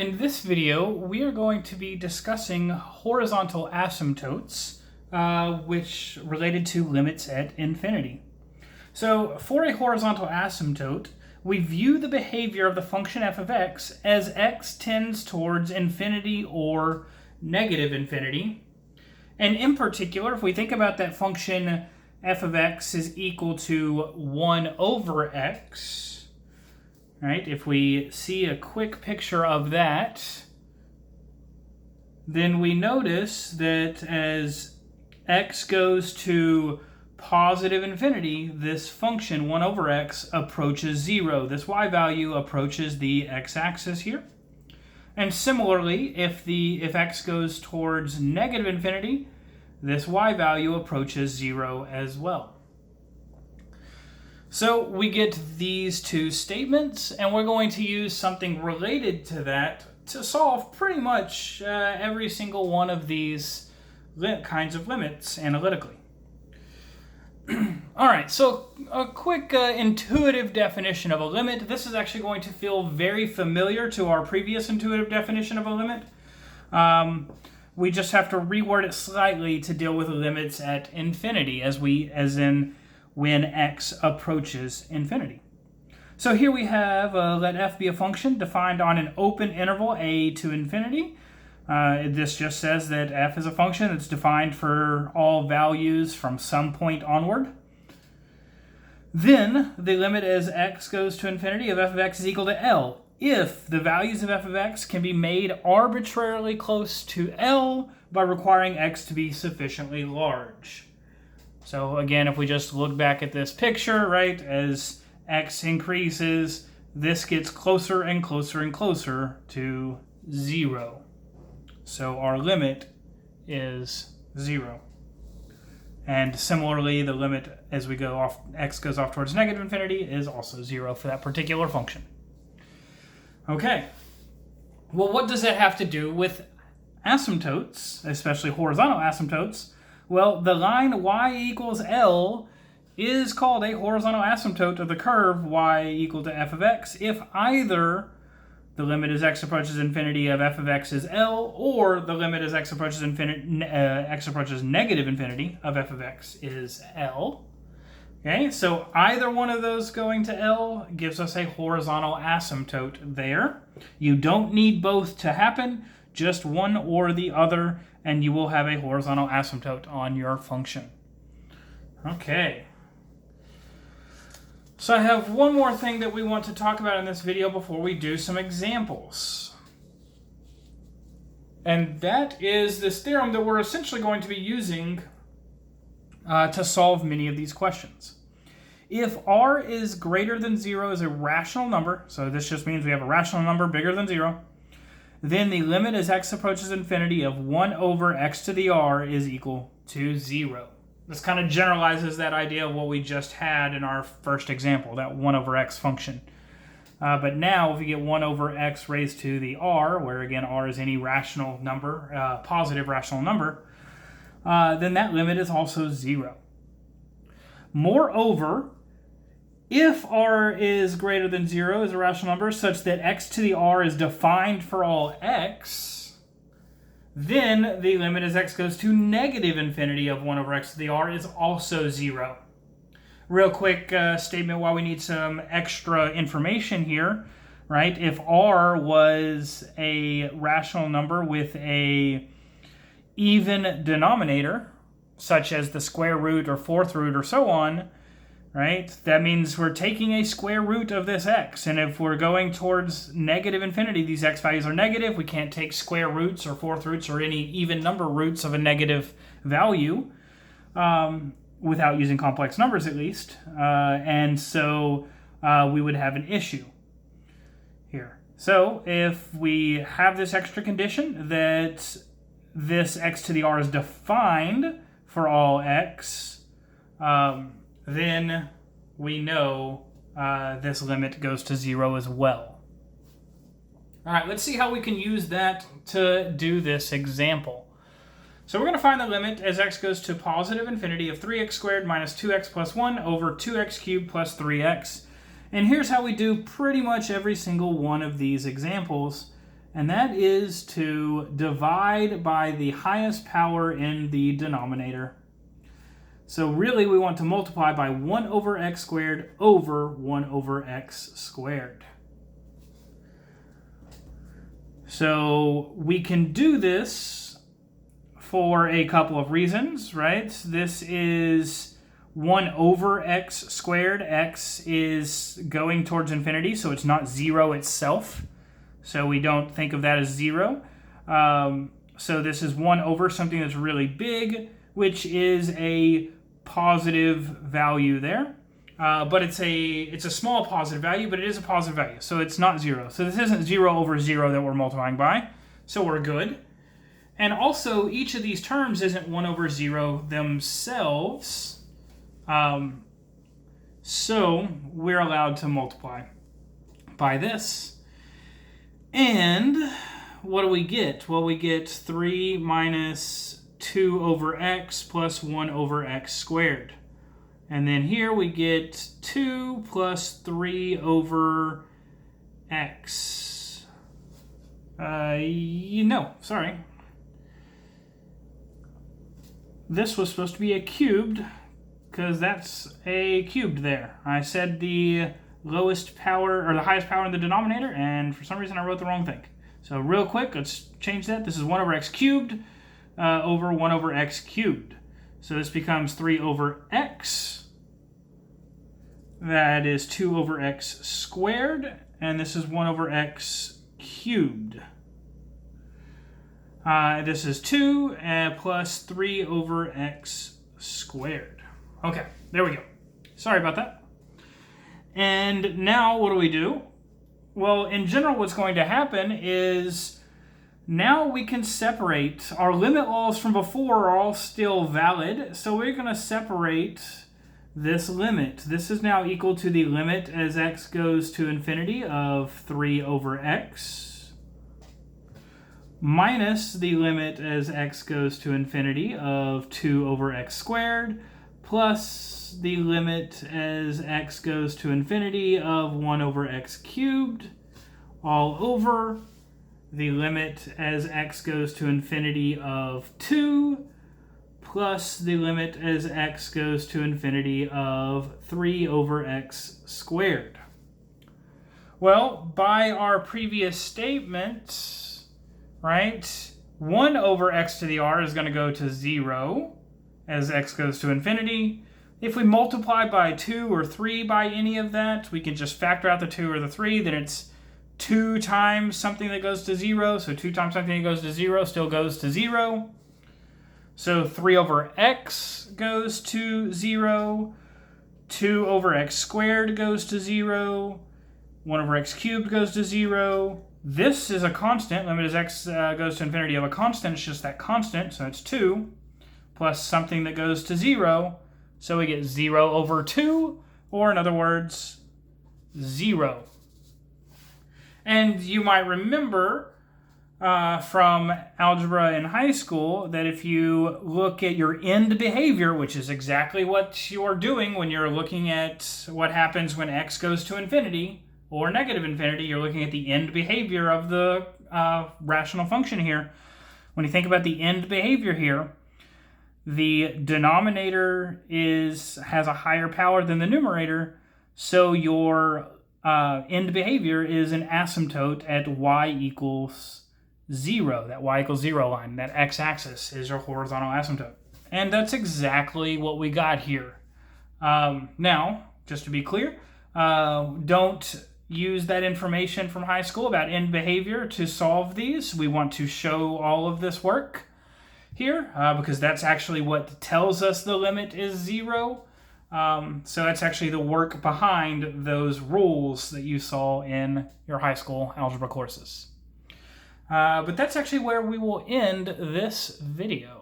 In this video, we are going to be discussing horizontal asymptotes, which related to limits at infinity. So for a horizontal asymptote, we view the behavior of the function f of x as x tends towards infinity or negative infinity. And in particular, if we think about that function f of x is equal to 1 over x, right? If we see a quick picture of that, then we notice that as x goes to positive infinity, this function 1 over x approaches 0. This y value approaches the x-axis here. And similarly, if x goes towards negative infinity, this y value approaches 0 as well. So we get these two statements, and we're going to use something related to that to solve pretty much every single one of these kinds of limits analytically. All right, so a quick intuitive definition of a limit. This is actually going to feel very familiar to our previous intuitive definition of a limit. We just have to reword it slightly to deal with limits at infinity, as in when x approaches infinity. So here we have let f be a function defined on an open interval a to infinity. This just says that f is a function that's defined for all values from some point onward. Then the limit as x goes to infinity of f of x is equal to L if the values of f of x can be made arbitrarily close to L by requiring x to be sufficiently large. So again, if we just look back at this picture, right, as x increases, this gets closer and closer and closer to 0. So our limit is 0. And similarly, the limit as we go off, x goes off towards negative infinity is also 0 for that particular function. Okay. Well, what does that have to do with asymptotes, especially horizontal asymptotes? Well, the line y equals L is called a horizontal asymptote of the curve y equal to f of x if either the limit as x approaches infinity of f of x is L, or the limit as x approaches negative infinity of f of x is L. Okay, so either one of those going to L gives us a horizontal asymptote there. You don't need both to happen, just one or the other, and you will have a horizontal asymptote on your function. Okay. So I have one more thing that we want to talk about in this video before we do some examples. And that is this theorem that we're essentially going to be using to solve many of these questions. If r is greater than 0 as a rational number, so this just means we have a rational number bigger than 0, then the limit as x approaches infinity of 1 over x to the r is equal to 0. This kind of generalizes that idea of what we just had in our first example, that 1 over x function. But now if we get 1 over x raised to the r, where again r is any rational number, positive rational number, then that limit is also 0. Moreover, if r is greater than 0 as a rational number such that x to the r is defined for all x, then the limit as x goes to negative infinity of 1 over x to the r is also 0. Real quick statement why we need some extra information here, right? If r was a rational number with a even denominator, such as the square root or fourth root or so on, right? That means we're taking a square root of this x. And if we're going towards negative infinity, these x values are negative. We can't take square roots or fourth roots or any even number roots of a negative value without using complex numbers at least. And so we would have an issue here. So if we have this extra condition that this x to the r is defined for all x, then we know this limit goes to 0 as well. All right, let's see how we can use that to do this example. So we're going to find the limit as x goes to positive infinity of 3x squared minus 2x plus 1 over 2x cubed plus 3x. And here's how we do pretty much every single one of these examples and that is to divide by the highest power in the denominator. So really we want to multiply by 1 over x squared over 1 over x squared. So we can do this for a couple of reasons, right? This is 1 over x squared. X is going towards infinity, so it's not 0 itself. So we don't think of that as 0. So this is 1 over something that's really big, which is a positive value there. But it's a small positive value, but it is a positive value, so it's not 0. So this isn't 0 over 0 that we're multiplying by, so we're good. And also, each of these terms isn't 1 over 0 themselves, so we're allowed to multiply by this. And what do we get? Well, we get 3 minus 2 over x plus 1 over x squared. And then here we get 2 plus 3 over x. Sorry. This was supposed to be a cubed, because that's a cubed there. I said the lowest power, or the highest power in the denominator, and for some reason I wrote the wrong thing. So real quick, let's change that. This is 1 over x cubed over 1 over x cubed. So this becomes 3 over x. That is 2 over x squared, and this is 1 over x cubed. This is 2 plus 3 over x squared. Okay, there we go. Sorry about that. And now what do? Well, in general, what's going to happen is now we can separate. Our limit laws from before are all still valid, so we're going to separate this limit. This is now equal to the limit as x goes to infinity of 3 over x minus the limit as x goes to infinity of 2 over x squared plus the limit as x goes to infinity of 1 over x cubed all over the limit as x goes to infinity of 2 plus the limit as x goes to infinity of 3 over x squared. Well, by our previous statement, right, 1 over x to the r is going to go to 0 as x goes to infinity. If we multiply by 2 or 3 by any of that, we can just factor out the 2 or the 3, then it's 2 times something that goes to 0, so 2 times something that goes to 0 still goes to 0. So 3 over x goes to 0, 2 over x squared goes to 0, 1 over x cubed goes to 0. This is a constant. Limit as x goes to infinity of a constant. It's just that constant, so it's 2, plus something that goes to 0. So we get 0 over 2, or in other words, 0. And you might remember from algebra in high school that if you look at your end behavior, which is exactly what you're doing when you're looking at what happens when x goes to infinity or negative infinity, you're looking at the end behavior of the rational function here. When you think about the end behavior here, the denominator has a higher power than the numerator, so your end behavior is an asymptote at y equals 0. That y equals 0 line, that x-axis is your horizontal asymptote. And that's exactly what we got here. Now, just to be clear, don't use that information from high school about end behavior to solve these. We want to show all of this work here because that's actually what tells us the limit is 0. So that's actually the work behind those rules that you saw in your high school algebra courses. But that's actually where we will end this video.